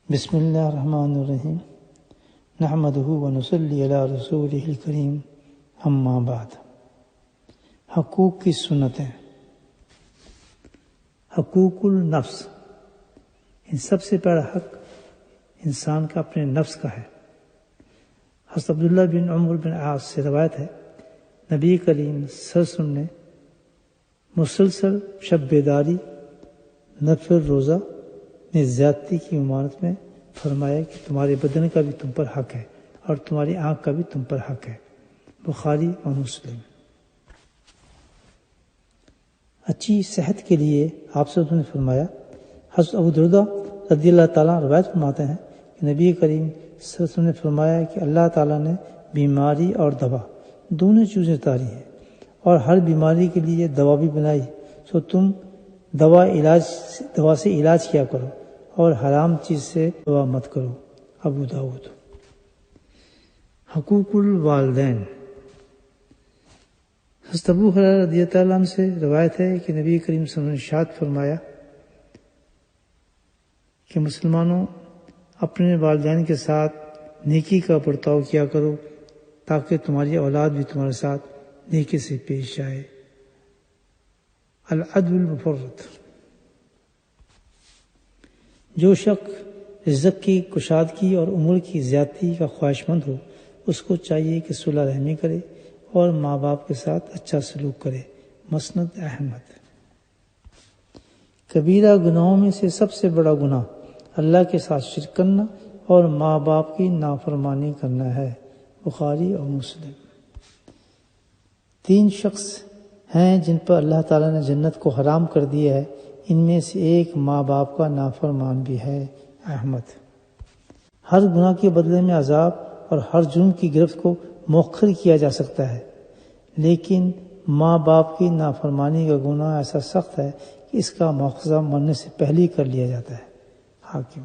بسم اللہ الرحمن الرحیم نحمدہ ونصلی علی رسولہ الکریم اما بعد۔ حقوق کی سنتیں۔ حقوق النفس، ان سب سے پہلا حق انسان کا اپنے نفس کا ہے۔ حضرت عبداللہ بن عمر بن عاص سے روایت ہے، نبی کریم صلی اللہ علیہ وسلم نے مسلسل شب بیداری، نفل روزہ میں زیادتی کی ممانعت میں فرمایا کہ تمہارے بدن کا بھی تم پر حق ہے اور تمہاری آنکھ کا بھی تم پر حق ہے۔ بخاری اور مسلم۔ اچھی صحت کے لیے آپ سے نے فرمایا، حضرت ابو دردہ رضی اللہ تعالیٰ روایت فرماتے ہیں کہ نبی کریم صلی اللہ علیہ وسلم نے فرمایا کہ اللہ تعالیٰ نے بیماری اور دوا دونوں چیزیں اتاری ہیں اور ہر بیماری کے لیے دوا بھی بنائی، سو تم دوا سے علاج کیا کرو اور حرام چیز سے دوا مت کرو۔ ابو داؤد۔ حقوق الوالدین۔ حضرت ابو ہریرہ رضی اللہ عنہ سے روایت ہے کہ نبی کریم صلی اللہ علیہ وسلم نے ارشاد فرمایا کہ مسلمانوں اپنے والدین کے ساتھ نیکی کا برتاؤ کیا کرو تاکہ تمہاری اولاد بھی تمہارے ساتھ نیکی سے پیش آئے۔ العدل المفرط۔ جو شخص رزق کی کشادگی اور عمر کی زیادتی کا خواہش مند ہو، اس کو چاہیے کہ صلح رحمی کرے اور ماں باپ کے ساتھ اچھا سلوک کرے۔ مسند احمد۔ کبیرہ گناہوں میں سے سب سے بڑا گناہ اللہ کے ساتھ شرک کرنا اور ماں باپ کی نافرمانی کرنا ہے۔ بخاری اور مسلم۔ 3 شخص ہیں جن پر اللہ تعالیٰ نے جنت کو حرام کر دیا ہے، ان میں سے ایک ماں باپ کا نافرمان بھی ہے۔ احمد۔ ہر گناہ کے بدلے میں عذاب اور ہر جرم کی گرفت کو مؤخر کیا جا سکتا ہے، لیکن ماں باپ کی نافرمانی کا گناہ ایسا سخت ہے کہ اس کا مواخذہ مرنے سے پہلے ہی کر لیا جاتا ہے۔ حاکم۔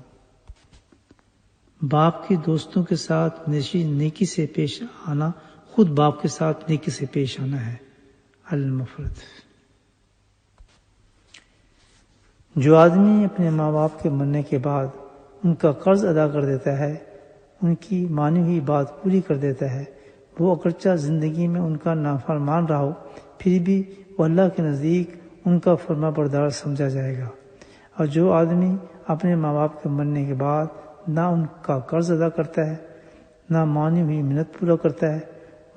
باپ کے دوستوں کے ساتھ نیکی سے پیش آنا خود باپ کے ساتھ نیکی سے پیش آنا ہے۔ المفرد۔ جو آدمی اپنے ماں باپ کے مرنے کے بعد ان کا قرض ادا کر دیتا ہے، ان کی مانی ہوئی بات پوری کر دیتا ہے، وہ اگرچہ زندگی میں ان کا نافرمان رہا ہو، پھر بھی وہ اللہ کے نزدیک ان کا فرما بردار سمجھا جائے گا۔ اور جو آدمی اپنے ماں باپ کے مرنے کے بعد نہ ان کا قرض ادا کرتا ہے، نہ مانی ہوئی منت پورا کرتا ہے،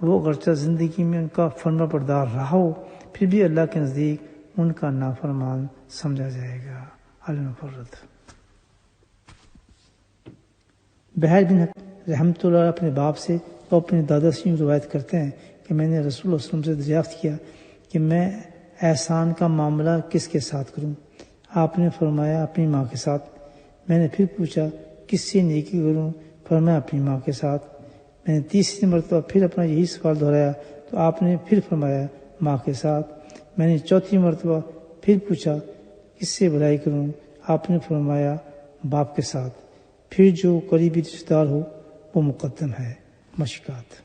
وہ اگرچہ زندگی میں ان کا فرما بردار رہا ہو، پھر بھی اللہ کے نزدیک ان کا نافرمان سمجھا جائے گا۔ المفرد۔ بحیر بن رحمۃ اللہ اپنے باپ سے اور اپنے دادا سے یوں روایت کرتے ہیں کہ میں نے رسول اللہ صلی اللہ علیہ وسلم سے دریافت کیا کہ میں احسان کا معاملہ کس کے ساتھ کروں؟ آپ نے فرمایا اپنی ماں کے ساتھ۔ میں نے پھر پوچھا کس سے نیکی کروں؟ فرمایا اپنی ماں کے ساتھ۔ میں نے تیسری مرتبہ پھر اپنا یہی سوال دہرایا تو آپ نے پھر فرمایا ماں کے ساتھ۔ میں نے چوتھی مرتبہ پھر پوچھا کس سے بھلائی کروں؟ آپ نے فرمایا باپ کے ساتھ، پھر جو قریبی رشتہ دار ہو وہ مقدم ہے۔ مشکات۔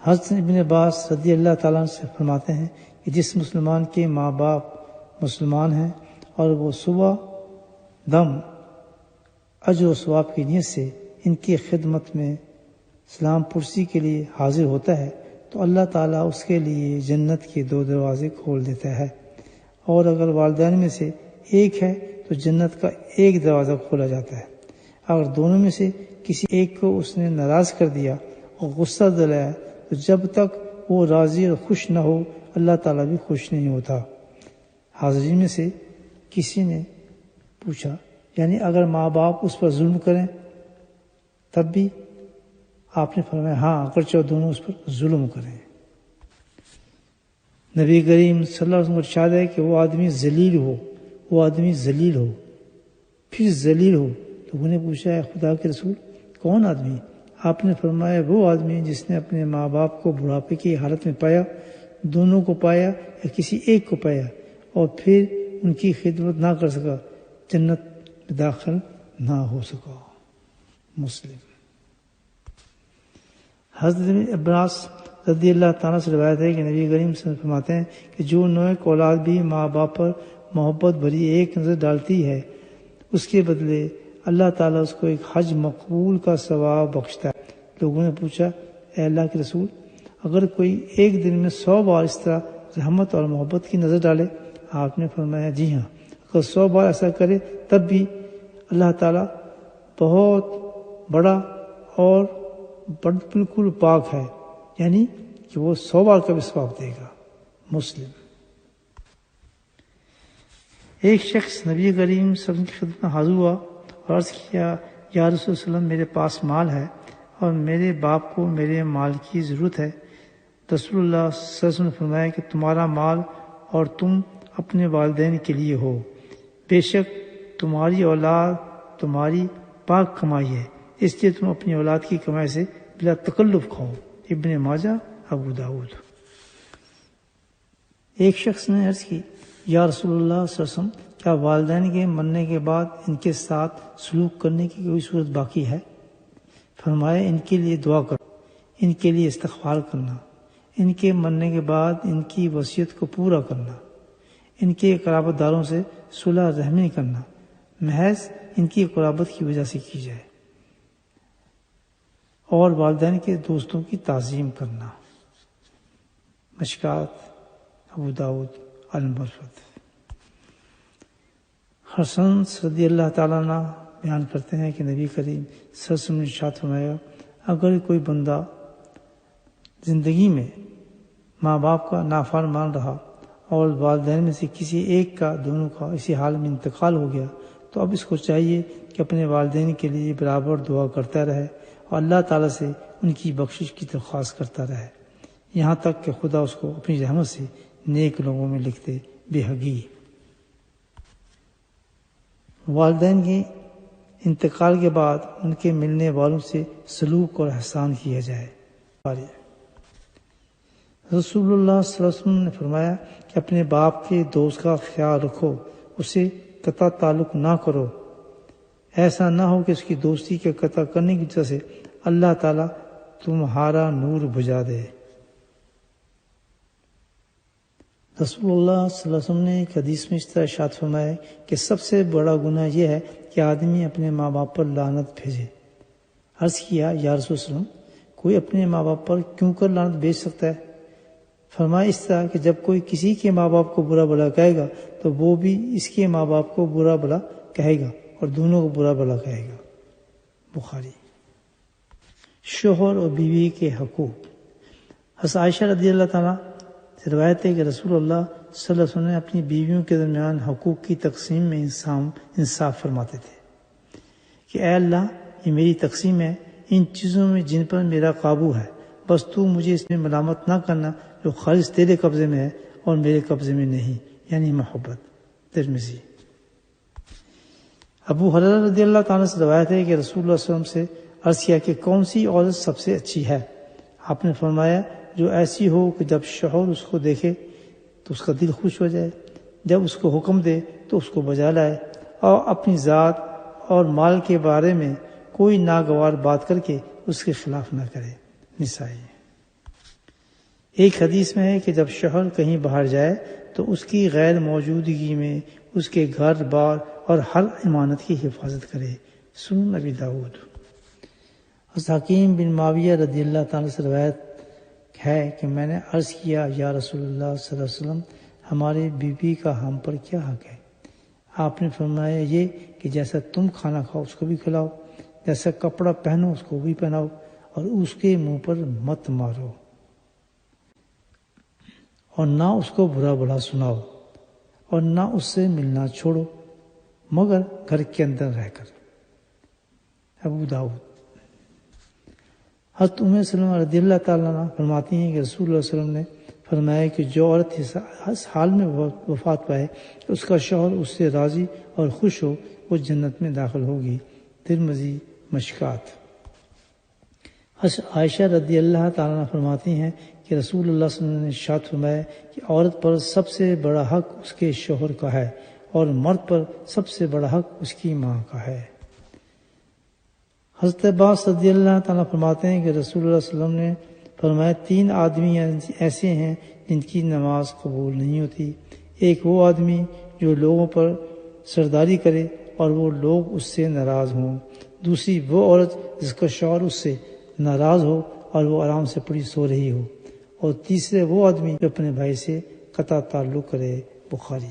حضرت ابن عباس رضی اللہ تعالیٰ عنہ سے فرماتے ہیں کہ جس مسلمان کے ماں باپ مسلمان ہیں اور وہ صبح دم اجر و ثواب کی نیت سے ان کی خدمت میں سلام پرسی کے لیے حاضر ہوتا ہے تو اللہ تعالیٰ اس کے لیے جنت کے 2 دروازے کھول دیتا ہے، اور اگر والدین میں سے ایک ہے تو جنت کا 1 دروازہ کھولا جاتا ہے۔ اگر دونوں میں سے کسی ایک کو اس نے ناراض کر دیا اور غصہ دلایا تو جب تک وہ راضی اور خوش نہ ہو اللہ تعالیٰ بھی خوش نہیں ہوتا۔ حاضرین میں سے کسی نے پوچھا یعنی اگر ماں باپ اس پر ظلم کریں تب بھی؟ آپ نے فرمایا ہاں، اگرچہ دونوں اس پر ظلم کریں۔ نبی کریم صلی اللہ علیہ وسلم ارشاد ہے کہ وہ آدمی ذلیل ہو پھر ذلیل ہو۔ لوگوں نے پوچھا ہے خدا کے رسول کون آدمی؟ آپ نے فرمایا وہ آدمی جس نے اپنے ماں باپ کو بڑھاپے کی حالت میں پایا، دونوں کو پایا یا کسی ایک کو پایا، اور پھر ان کی خدمت نہ کر سکا، جنت میں داخل نہ ہو سکا۔ مسلم۔ حضرت عباس رضی اللہ تعالیٰ سے روایت ہے کہ نبی کریم صلی اللہ علیہ وسلم فرماتے ہیں کہ جو نیک اولاد بھی ماں باپ پر محبت بھری ایک نظر ڈالتی ہے اس کے بدلے اللہ تعالیٰ اس کو ایک حج مقبول کا ثواب بخشتا ہے۔ لوگوں نے پوچھا، اے اللہ کے رسول، اگر کوئی ایک دن میں 100 بار اس طرح رحمت اور محبت کی نظر ڈالے؟ آپ نے فرمایا، جی ہاں، اگر 100 بار ایسا کرے تب بھی اللہ تعالیٰ بہت بڑا اور بالکل پاک ہے، یعنی کہ وہ 100 بار کا بھی ثواب دے گا۔ مسلم۔ ایک شخص نبی کریم صلی اللہ علیہ وسلم کی خدمت میں حاضر ہوا اور عرض کیا، یا رسول اللہ، میرے پاس مال ہے اور میرے باپ کو میرے مال کی ضرورت ہے۔ رسول اللہ صلی اللہ علیہ وسلم نے فرمایا کہ تمہارا مال اور تم اپنے والدین کے لیے ہو، بے شک تمہاری اولاد تمہاری پاک کمائی ہے، اس لیے تم اپنی اولاد کی کمائی سے بلا تکلف کھاؤ۔ ابن ماجہ، ابو داؤد۔ ایک شخص نے عرض کی، یا رسول اللہ صلی اللہ علیہ وسلم، کیا والدین کے مرنے کے بعد ان کے ساتھ سلوک کرنے کی کوئی صورت باقی ہے؟ فرمایا، ان کے لیے دعا کرو، ان کے لیے استغفار کرنا، ان کے مرنے کے بعد ان کی وصیت کو پورا کرنا، ان کے قرابت داروں سے صلح رحمی کرنا، محض ان کی قرابت کی وجہ سے کی جائے، اور والدین کے دوستوں کی تعظیم کرنا۔ مشکات، ابو داؤد، المفرد۔ حسن رضی اللہ تعالیٰ عنہ بیان کرتے ہیں کہ نبی کریم صلی اللہ علیہ وسلم نے ارشاد فرمایا، اگر کوئی بندہ زندگی میں ماں باپ کا نافرمان رہا اور والدین میں سے کسی ایک کا، دونوں کا اسی حال میں انتقال ہو گیا، تو اب اس کو چاہیے کہ اپنے والدین کے لیے برابر دعا کرتا رہے اور اللہ تعالیٰ سے ان کی بخشش کی درخواست کرتا رہے، یہاں تک کہ خدا اس کو اپنی رحمت سے نیک لوگوں میں لکھتے بے حقی۔ والدین کے انتقال کے بعد ان کے ملنے والوں سے سلوک اور احسان کیا جائے۔ رسول اللہ صلی اللہ علیہ وسلم نے فرمایا کہ اپنے باپ کے دوست کا خیال رکھو، اسے قطع تعلق نہ کرو، ایسا نہ ہو کہ اس کی دوستی کے قطع کرنے کی وجہ سے اللہ تعالیٰ تمہارا نور بجھا دے۔ رسول اللہ صلی اللہ علیہ وسلم نے ایک حدیث میں اس طرح ارشاد فرمایا کہ سب سے بڑا گناہ یہ ہے کہ آدمی اپنے ماں باپ پر لعنت بھیجے۔ عرض کیا، یا رسول اللہ، کوئی اپنے ماں باپ پر کیوں کر لعنت بھیج سکتا ہے؟ فرمایا، اس طرح کہ جب کوئی کسی کے ماں باپ کو برا بھلا کہے گا تو وہ بھی اس کے ماں باپ کو برا بھلا کہے گا اور دونوں کو برا بھلا کہے گا۔ بخاری۔ شوہر اور بیوی کے حقوق۔ حضرت عائشہ رضی اللہ تعالیٰ سے روایت ہے کہ رسول اللہ صلی اللہ علیہ وسلم نے اپنی بیویوں کے درمیان حقوق کی تقسیم میں انصاف فرماتے تھے کہ اے اللہ، یہ میری تقسیم ہے ان چیزوں میں جن پر میرا قابو ہے، بس تو مجھے اس میں ملامت نہ کرنا جو خالص تیرے قبضے میں ہے اور میرے قبضے میں نہیں، یعنی محبت۔ ترمذی۔ ابو ہریرہ رضی اللہ تعالیٰ سے روایت ہے کہ رسول اللہ صلی اللہ علیہ وسلم سے عرض کیا کہ کون سی عورت سب سے اچھی ہے؟ آپ نے فرمایا، جو ایسی ہو کہ جب شوہر اس کو دیکھے تو اس کا دل خوش ہو جائے، جب اس کو حکم دے تو اس کو بجا لائے، اور اپنی ذات اور مال کے بارے میں کوئی ناگوار بات کر کے اس کے خلاف نہ کرے۔ نسائی۔ ایک حدیث میں ہے کہ جب شوہر کہیں باہر جائے تو اس کی غیر موجودگی میں اس کے گھر بار اور ہر امانت کی حفاظت کرے۔ سنن ابی داؤد۔ حکیم بن معاویہ رضی اللہ تعالیٰ سے روایت ہے کہ میں نے عرض کیا، یا رسول اللہ صلی اللہ علیہ وسلم، ہمارے بیوی کا ہم پر کیا حق ہے؟ آپ نے فرمایا یہ کہ جیسا تم کھانا کھاؤ اس کو بھی کھلاؤ، جیسا کپڑا پہنو اس کو بھی پہناؤ، اور اس کے منہ پر مت مارو اور نہ اس کو برا بھلا سناؤ اور نہ اس سے ملنا چھوڑو مگر گھر کے اندر رہ کر۔ ابو داؤد۔ حضرت ام سلمہ رضی اللہ تعالیٰ عنہ فرماتی ہیں کہ رسول اللہ صلی اللہ علیہ وسلم نے فرمایا کہ جو عورت اس حال میں وفات پائے کہ اس کا شوہر اس سے راضی اور خوش ہو، وہ جنت میں داخل ہوگی۔ ترمذی۔ مشکات۔ حضرت عائشہ رضی اللہ تعالیٰ عنہ فرماتی ہیں کہ رسول اللہ صلی اللہ علیہ وسلم نے ارشاد فرمایا کہ عورت پر سب سے بڑا حق اس کے شوہر کا ہے اور مرد پر سب سے بڑا حق اس کی ماں کا ہے۔ حضرت عباس رضی اللہ تعالیٰ فرماتے ہیں کہ رسول اللہ صلی اللہ علیہ وسلم نے فرمایا 3 آدمی ایسے ہیں جن کی نماز قبول نہیں ہوتی۔ ایک وہ آدمی جو لوگوں پر سرداری کرے اور وہ لوگ اس سے ناراض ہوں، دوسری وہ عورت جس کا شوہر اس سے ناراض ہو اور وہ آرام سے پڑی سو رہی ہو، اور تیسرے وہ آدمی جو اپنے بھائی سے قطع تعلق کرے۔ بخاری۔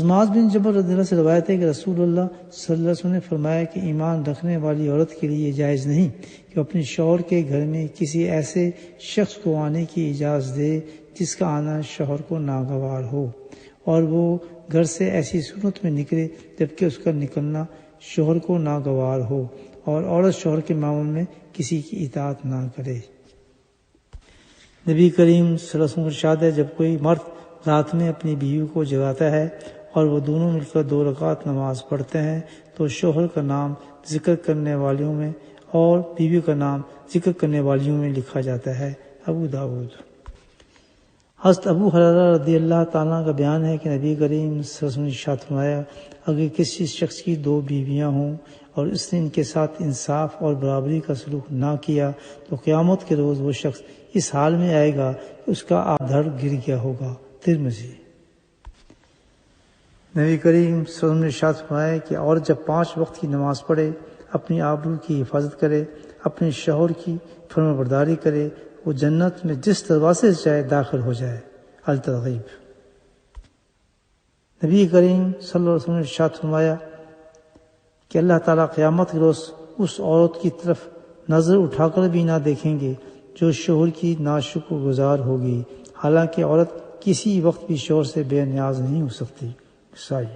معاذ بن جبل رضی اللہ سے روایت ہے کہ رسول اللہ صلی اللہ علیہ وسلم نے فرمایا کہ ایمان رکھنے والی عورت کے لیے جائز نہیں کہ اپنے شوہر کے گھر میں کسی ایسے شخص کو آنے کی اجازت دے جس کا آنا شوہر کو ناگوار ہو، اور وہ گھر سے ایسی صورت میں نکلے جبکہ اس کا نکلنا شوہر کو ناگوار ہو، اور عورت شوہر کے معاملے میں کسی کی اطاعت نہ کرے۔ نبی کریم صلی اللہ علیہ وسلم کا ارشاد ہے، جب کوئی مرد رات میں اپنی بیوی کو جگاتا ہے اور وہ دونوں مل کر 2 رکعت نماز پڑھتے ہیں تو شوہر کا نام ذکر کرنے والیوں میں اور بیوی کا نام ذکر کرنے والیوں میں لکھا جاتا ہے۔ ابو داؤد۔ حضرت ابو ہریرہ رضی اللہ تعالیٰ کا بیان ہے کہ نبی کریم صلی اللہ علیہ وسلم نے ارشاد فرمایا، اگر کسی شخص کی 2 بیویاں ہوں اور اس نے ان کے ساتھ انصاف اور برابری کا سلوک نہ کیا تو قیامت کے روز وہ شخص اس حال میں آئے گا کہ اس کا آدھڑ گر گیا ہوگا۔ ترمذی۔ نبی کریم صلی اللہ علیہ وسلم نے ارشاد فرمایا کہ عورت جب 5 وقت کی نماز پڑھے، اپنی آبرو کی حفاظت کرے، اپنے شوہر کی فرمانبرداری کرے، وہ جنت میں جس دروازے سے چاہے داخل ہو جائے۔ الترغیب۔ نبی کریم صلی اللہ علیہ وسلم نے ارشاد فرمایا کہ اللہ تعالیٰ قیامت کے روز اس عورت کی طرف نظر اٹھا کر بھی نہ دیکھیں گے جو شوہر کی ناشکر گزار ہوگی، حالانکہ عورت کسی وقت بھی شوہر سے بے نیاز نہیں ہو سکتی۔ نسائی۔